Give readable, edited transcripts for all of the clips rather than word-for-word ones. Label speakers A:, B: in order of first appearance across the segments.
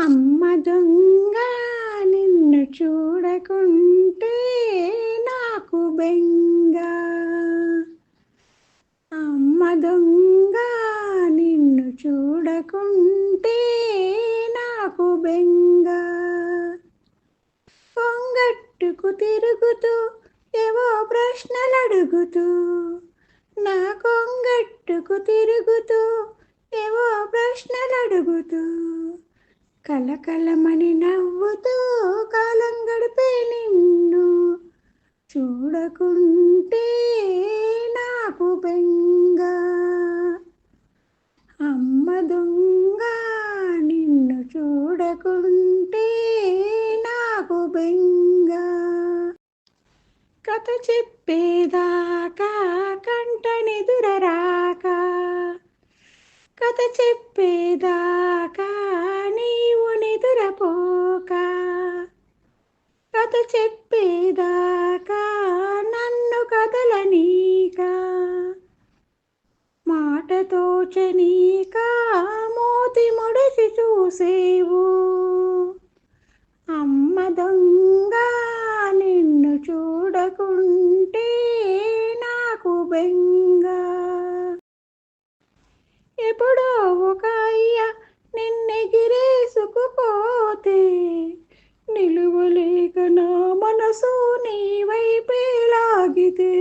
A: అమ్మ దొంగ నిన్ను చూడకుంటే నాకు బెంగ. అమ్మ దొంగ నిన్ను చూడకుంటే నాకు బెంగ. కొంగట్టుకు తిరుగుతూ ఏవో ప్రశ్నలడుగుతూ, నా కొంగట్టుకు తిరుగుతూ ఏవో ప్రశ్నలడుగుతూ, కలకలమని నవ్వుతూ కాలం గడిపే నిన్ను చూడకుంటే నాకు బెంగ. అమ్మ దొంగ నిన్ను చూడకుంటే నాకు బెంగ. కథ చెప్పేదాకా కంట నిదురరాక, కథ చెప్పేదాకా నీవు నిదురపోక, కథ చెప్పేదాకా నన్ను కదలనీక, మాట తోచనీక మోతి ముడిచి చూసేవు. అమ్మ దొంగ నిన్ను చూడకుంటే నాకు బెంగ. ఎప్పుడో ఒక అయ్య నిన్నెగిరేసుకుపోతే, నిలువలేక నా మనసు నీ వైపే లాగితే.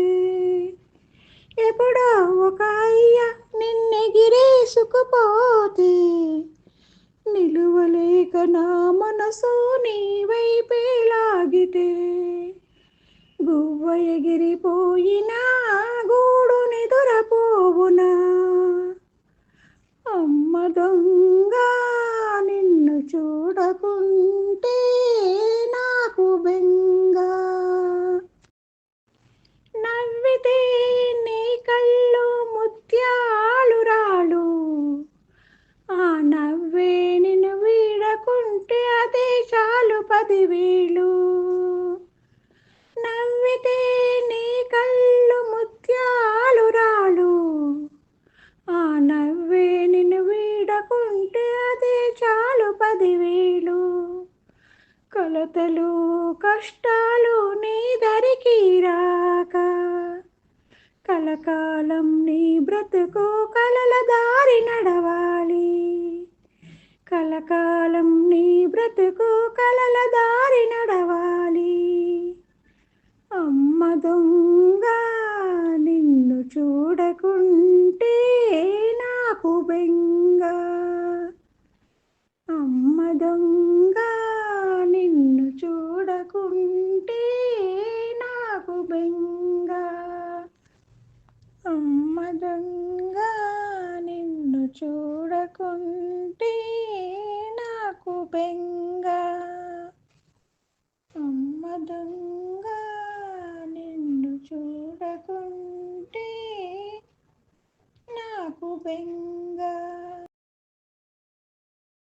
A: ఎప్పుడో ఒక అయ్య నిన్నెగిరేసుకుపోతే, నిలువలేక నా మనసు నీ వైపే లాగితే. గువ్వ ఎగిరిపోయినా గూడు నిదురపోవునా. అమ్మ దొంగ నిన్ను చూడకుంటే నాకు బెంగ. నవ్వితే నీ కళ్ళు ముత్యాలు రాలు, ఆ నవ్వే నిన్ను వీడకుంటే అదే చాలు 10,000. నవ్వితే నీ కళ్ళు ముత్యాలు రాలు, ఆ నవ్వే నిన్ను వీడకుంటే అదే చాలు 10,000. కలతలు కష్టాలు నీ దరికి రాక, కలకాలం నీ బ్రతుకు కలల దారి నడవాలి. కలకాలం నీ బ్రతుకు కలల దారి నడవాలి. అమ్మ దొంగ నిన్ను చూడకుంటే నాకు బెంగ. అమ్మ దొంగ నిన్ను చూడకుంటే నాకు బెంగ. అమ్మ దొంగ నిన్ను చూడకుంటే నాకు బెంగ. అమ్మ దొంగ నిన్ను చూడకుంటే నాకు బెంగ.